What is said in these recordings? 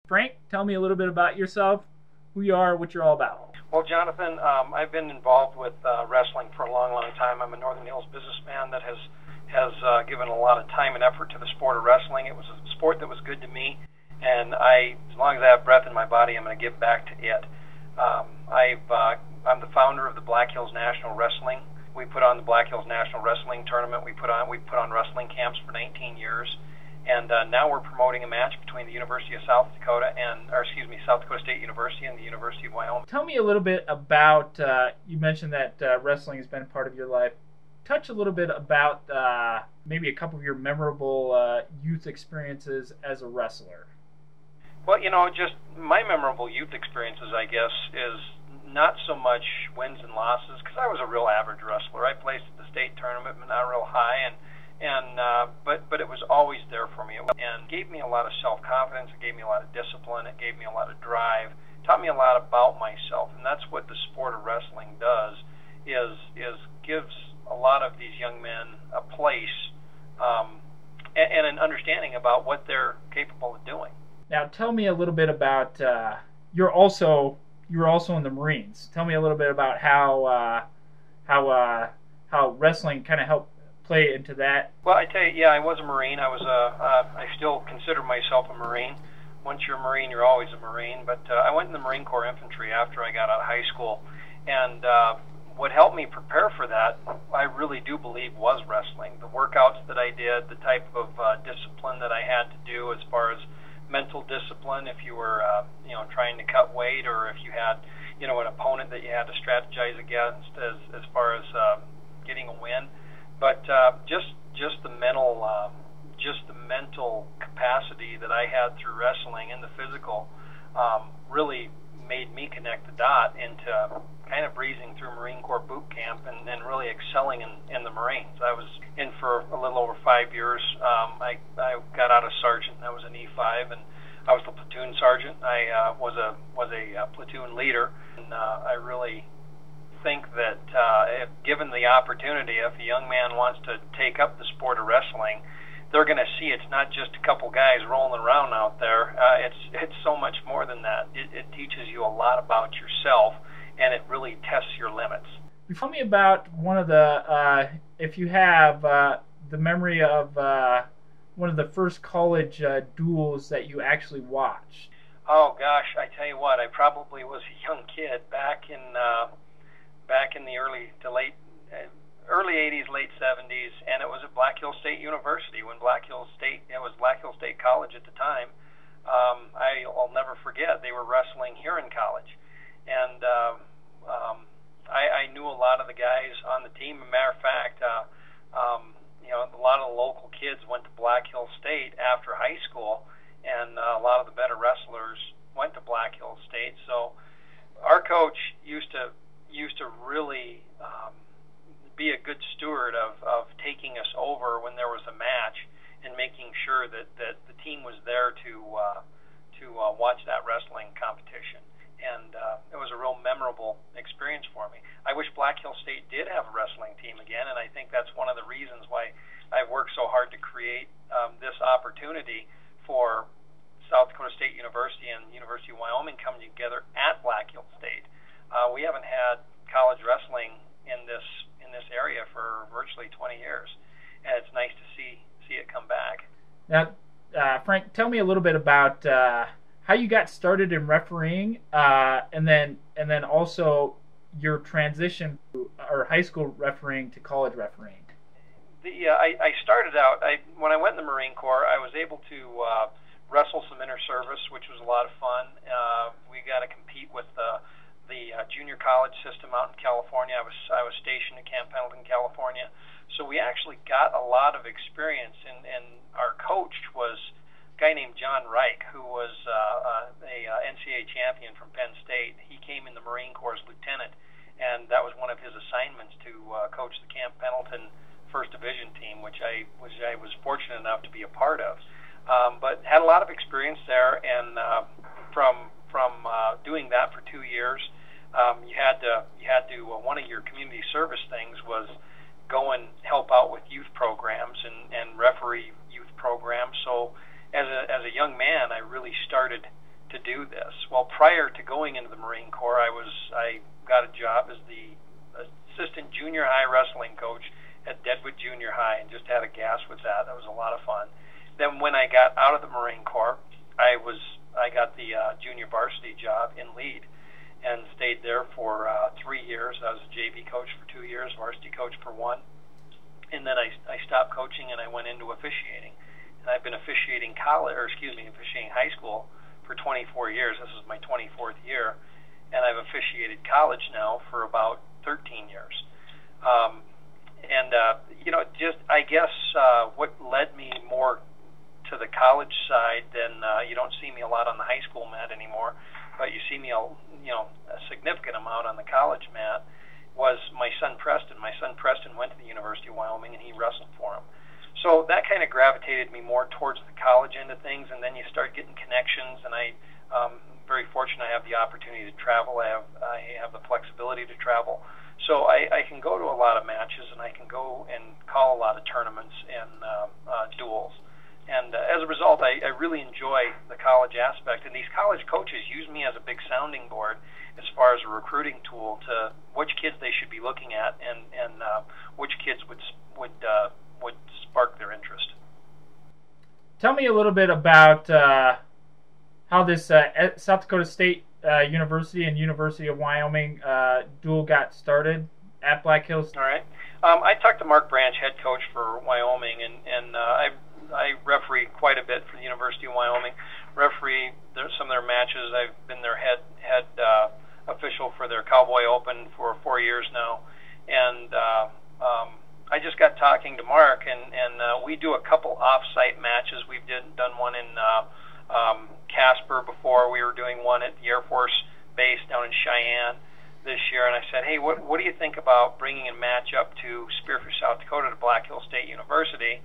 Frank, tell me a little bit about yourself, who you are, what you're all about. Well, Johnathan, I've been involved with wrestling for a long, long time. I'm a Northern Hills businessman that has given a lot of time and effort to the sport of wrestling. It was a sport that was good to me, and as long as I have breath in my body, I'm going to give back to it. I'm the founder of the Black Hills National Wrestling. We put on the Black Hills National Wrestling Tournament. We put on wrestling camps for 19 years. And now we're promoting a match between the University of South Dakota South Dakota State University and the University of Wyoming. Tell me a little bit about, you mentioned that wrestling has been a part of your life. Touch a little bit about maybe a couple of your memorable youth experiences as a wrestler. Well, just my memorable youth experiences, I guess, is not so much wins and losses, because I was a real average wrestler. I placed at the state tournament, but not real high, but it was always there for me, and gave me a lot of self-confidence. It gave me a lot of discipline. It gave me a lot of drive. It taught me a lot about myself, and that's what the sport of wrestling does. Is gives a lot of these young men a place and an understanding about what they're capable of doing. Now, tell me a little bit about you were also in the Marines. Tell me a little bit about how wrestling kind of helped play into that. Well, I tell you, yeah, I was a Marine. I still consider myself a Marine. Once you're a Marine, you're always a Marine. But I went in the Marine Corps Infantry after I got out of high school, and what helped me prepare for that, I really do believe, was wrestling. The workouts that I did, the type of discipline that I had to do as far as mental discipline, if you were trying to cut weight, or if you had an opponent that you had to strategize against as far as getting a win. But just the mental capacity that I had through wrestling and the physical really made me connect the dot into kind of breezing through Marine Corps boot camp and really excelling in the Marines. I was in for a little over 5 years. I got out as sergeant. I was an E5, and I was the platoon sergeant. I was a platoon leader, and I really think that if given the opportunity, if a young man wants to take up the sport of wrestling, they're going to see it's not just a couple guys rolling around out there. It's so much more than that. It teaches you a lot about yourself, and it really tests your limits. Tell me about one of the, if you have the memory of one of the first college duels that you actually watched. Oh gosh, I tell you what, I probably was a young kid back in the early 80s, late 70s, and it was at Black Hills State University when it was Black Hills State College at the time. I'll never forget, they were wrestling here in college, and I knew a lot of the guys on the team. As a matter of fact, a lot of the local kids went to Black Hills State after high school, and a lot of the better wrestlers went to Black Hills State. So our coach used to really be a good steward of taking us over when there was a match and making sure that the team was there to watch that wrestling competition. And it was a real memorable experience for me. I wish Black Hills State did have a wrestling team again, and I think that's one of the reasons why I've worked so hard to create this opportunity for South Dakota State University and University of Wyoming coming together at Black Hills State. We haven't had college wrestling in this area for virtually 20 years, and it's nice to see it come back. Now, Frank, tell me a little bit about how you got started in refereeing, and then also your transition or high school refereeing to college refereeing. I started out when I went in the Marine Corps. I was able to wrestle some inter-service, which was a lot of fun. We got to compete with the junior college system out in California. I was stationed at Camp Pendleton, California, so we actually got a lot of experience. And our coach was a guy named John Reich, who was a NCAA champion from Penn State. He came in the Marine Corps as lieutenant, and that was one of his assignments to coach the Camp Pendleton First Division team, which I was fortunate enough to be a part of. But had a lot of experience there, and from doing that for 2 years, you had to one of your community service things was go and help out with youth programs and referee youth programs. So as a young man, I really started to do this. Well, prior to going into the Marine Corps, I got a job as the assistant junior high wrestling coach at Deadwood Junior High, and just had a gas with that. That was a lot of fun. Then when I got out of the Marine Corps, I got the junior varsity job in Lead, and stayed there for 3 years. I was a JV coach for 2 years, varsity coach for 1, and then I stopped coaching and I went into officiating. And I've been officiating officiating high school for 24 years. This is my 24th year, and I've officiated college now for about 13 years. I guess what led me more to the college side than you don't see me a lot on the high school mat anymore, but you see me a significant amount on the college mat, was my son Preston. My son Preston went to the University of Wyoming, and he wrestled for him. So that kind of gravitated me more towards the college end of things, and then you start getting connections, and I'm very fortunate I have the opportunity to travel. I have the flexibility to travel. So I can go to a lot of matches, and I can go and call a lot of tournaments and duels. And as a result, I really enjoy the college aspect. And these college coaches use me as a big sounding board as far as a recruiting tool to which kids they should be looking at, and which kids would spark their interest. Tell me a little bit about how this South Dakota State University and University of Wyoming duel got started at Black Hills. All right. I talked to Mark Branch, head coach for Wyoming, and I referee quite a bit for the University of Wyoming. Referee some of their matches. I've been their head official for their Cowboy Open for 4 years now, and I just got talking to Mark, and we do a couple off-site matches. We've done one in Casper before. We were doing one at the Air Force Base down in Cheyenne this year, and I said, hey, what do you think about bringing a match up to Spearfish, South Dakota, to Black Hills State University,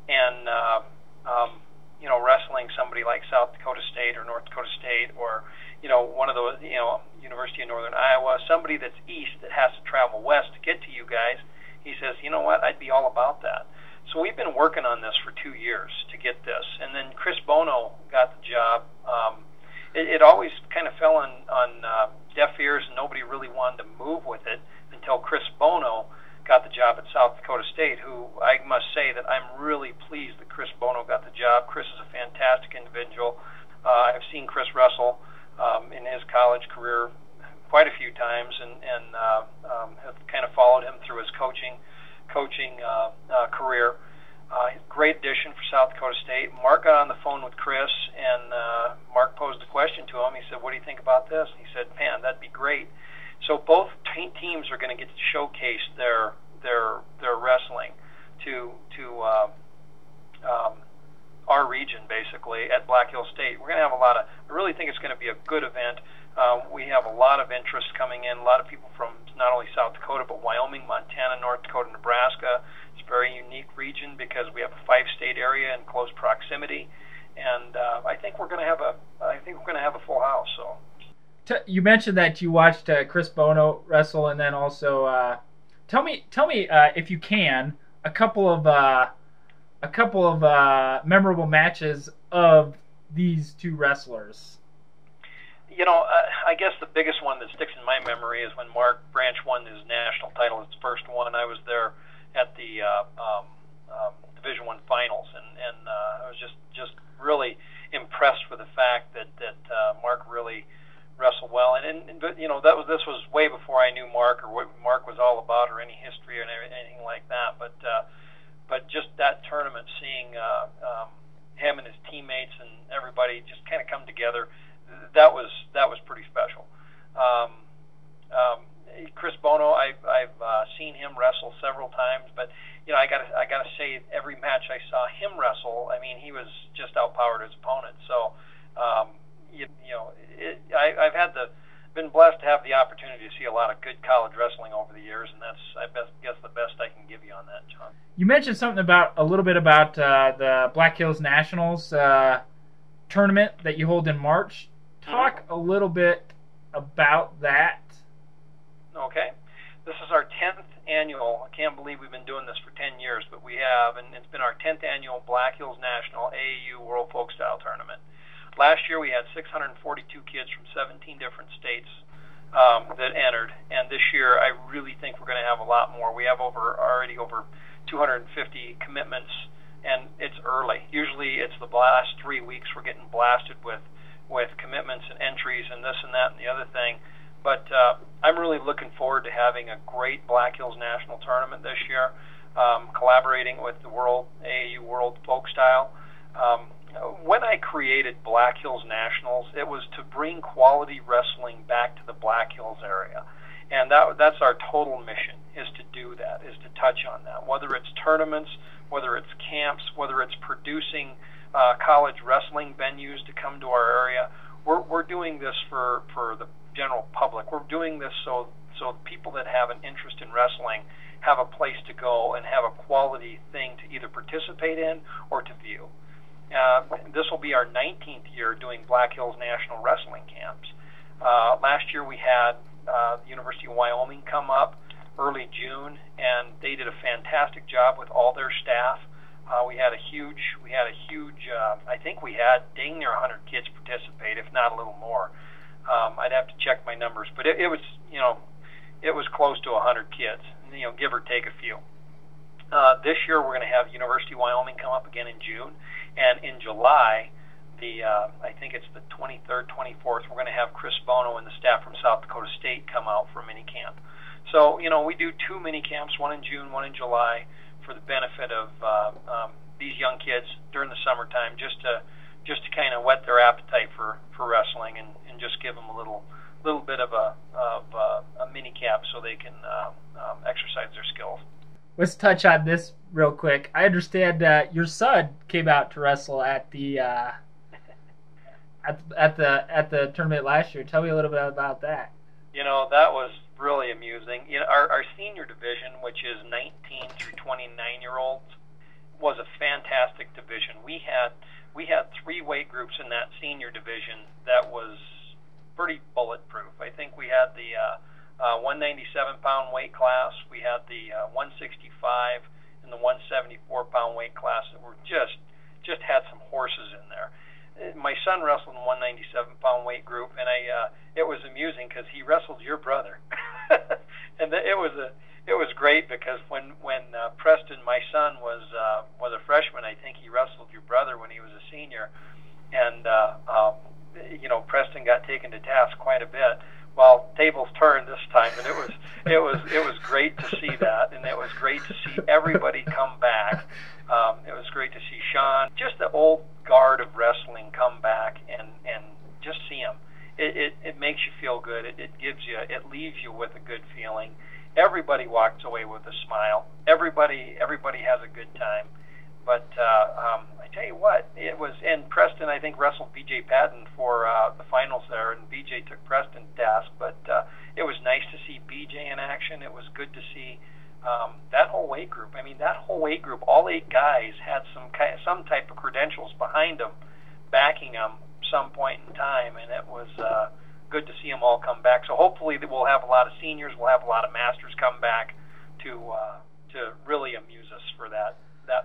and wrestling somebody like South Dakota State or North Dakota State, or one of those, University of Northern Iowa, somebody that's east that has to travel west to get to you guys. He says, you know what, I'd be all about that. So we've been working on this for 2 years to get this. And then Chris Bono got the job. It always kind of fell on deaf ears, and nobody really wanted to move with it until Chris Bono got the job at South Dakota State, who I must say that I'm really pleased that Chris Bono got the job. Chris is a fantastic individual. I've seen Chris wrestle in his college career quite a few times, and have kind of followed him through his coaching career. Great addition for South Dakota State. Mark got on the phone with Chris, and Mark posed a question to him. He said, what do you think about this? And he said, man, that'd be great. So both teams are going to get to showcase their wrestling to our region, basically, at Black Hills State. We're going to have I really think it's going to be a good event. We have a lot of interest coming in, a lot of people from not only South Dakota, but Wyoming, Montana, North Dakota, Nebraska. It's a very unique region because we have a 5-state area in close proximity, and I think we're going to have a full house. So. You mentioned that you watched Chris Bono wrestle, and then also tell me if you can a couple of memorable matches of these two wrestlers. I guess the biggest one that sticks in my memory is when Mark Branch won his national title, his first one. I was there at the Division I finals, and I was just really impressed with the fact that Mark really wrestled well. This was way before I knew Mark or what Mark was all about or any history or anything like that. But just that tournament, seeing him and his teammates and everybody just kind of come together, that was pretty special. Chris Bono, I've seen him wrestle several times, but I gotta say, every match I saw him wrestle, I mean, he was just outpowered his opponent. So I've been blessed to have the opportunity to see a lot of good college wrestling over the years, and that's guess the best I can give you on that, John. You mentioned something a little bit about the Black Hills Nationals tournament that you hold in March. Talk a little bit about that. Okay. This is our 10th annual. I can't believe we've been doing this for 10 years, but we have, and it's been our 10th annual Black Hills National AAU World Folk Style Tournament. Last year we had 642 kids from 17 different states that entered, and this year I really think we're going to have a lot more. We have already over 250 commitments, and it's early. Usually it's the last 3 weeks we're getting blasted with commitments and entries and this and that and the other thing. But I'm really looking forward to having a great Black Hills National Tournament this year, collaborating with the AAU World Folk Style. When I created Black Hills Nationals, it was to bring quality wrestling back to the Black Hills area. And that's our total mission, is to do that, is to touch on that. Whether it's tournaments, whether it's camps, whether it's producing college wrestling venues to come to our area, we're doing this for the general public. We're doing this so people that have an interest in wrestling have a place to go and have a quality thing to either participate in or to view. This will be our 19th year doing Black Hills National Wrestling Camps. Last year we had the University of Wyoming come up early June, and they did a fantastic job with all their staff. We had a huge. I think we had dang near 100 kids participate, if not a little more. I'd have to check my numbers, but it was close to 100 kids, give or take a few. This year we're going to have University of Wyoming come up again in June, and in July, I think it's the 23rd, 24th, we're going to have Chris Bono and the staff from South Dakota State come out for a mini camp. So we do 2 mini camps, one in June, one in July, for the benefit of these young kids during the summertime, just to kind of whet their appetite for wrestling and just give them a little bit of a mini camp so they can exercise their skills. Let's touch on this real quick. I understand your son came out to wrestle at the at the tournament last year. Tell me a little bit about that. That was really amusing. Our senior division, which is 19 through 29-year-olds, was a fantastic division. We had 3 weight groups in that senior division that was pretty bulletproof. I think we had the 197-pound weight class, we had the 165 and the 174-pound weight class that were just had some horses in there. My son wrestled in the 197-pound weight group, and it was amusing because he wrestled your brother, and it was great because when Preston, my son, was a freshman, I think he wrestled your brother when he was a senior, and Preston got taken to task quite a bit. Well, tables turned this time, and it was great to see that, and it was great to see everybody come back. It was great to see Sean, just the old guard of wrestling, come back and just see him. It makes you feel good. It leaves you with a good feeling. Everybody walks away with a smile. Everybody has a good time. But I tell you what, it was. And Preston, I think, wrestled B.J. Patton for the finals there, and B.J. took Preston to task. But it was nice to see B.J. in action. It was good to see that whole weight group. I mean, that whole weight group, all 8 guys had some type of credentials behind them, backing them some point in time, and it was good to see them all come back. So hopefully we'll have a lot of seniors, we'll have a lot of masters come back to really amuse us for that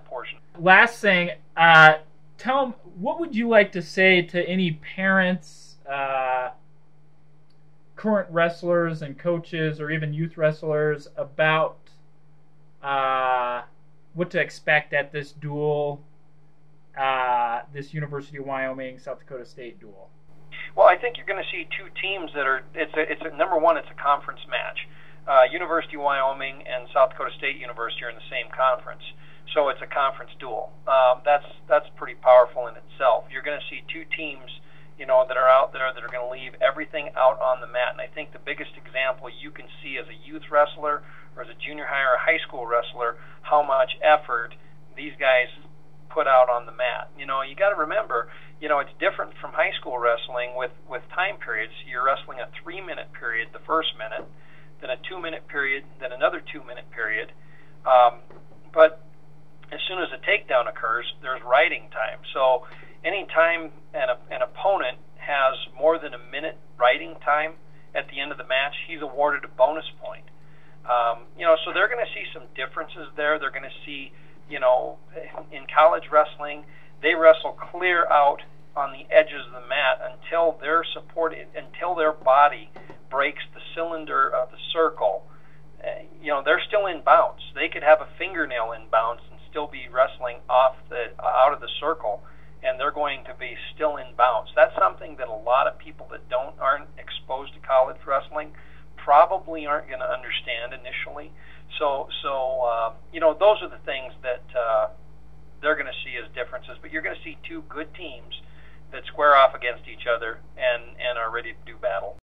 portion. Last thing, tell them, what would you like to say to any parents, current wrestlers and coaches, or even youth wrestlers about what to expect at this duel, this University of Wyoming, South Dakota State duel? Well, I think you're going to see 2 teams that are. Number one, it's a conference match. University of Wyoming and South Dakota State University are in the same conference, so it's a conference duel. That's pretty powerful in itself. You're going to see 2 teams, that are out there that are going to leave everything out on the mat. And I think the biggest example you can see as a youth wrestler or as a junior high or a high school wrestler, how much effort these guys put out on the mat. You got to remember, it's different from high school wrestling with time periods. You're wrestling a 3-minute period, the first minute, then a 2-minute period, then another 2-minute period. But as soon as a takedown occurs, there's riding time. So anytime an opponent has more than a minute riding time at the end of the match, he's awarded a bonus point. So they're going to see some differences there. They're going to see, in college wrestling, they wrestle clear out on the edges of the mat until they're supported, until their body breaks the cylinder of the circle. They're still in bounce. They could have a fingernail in bounce and still be wrestling out of the circle, and they're going to be still in bounce. That's something that a lot of people that aren't exposed to college wrestling probably aren't going to understand initially. So those are the things that they're going to see as differences. But you're going to see two good teams that square off against each other and are ready to do battle.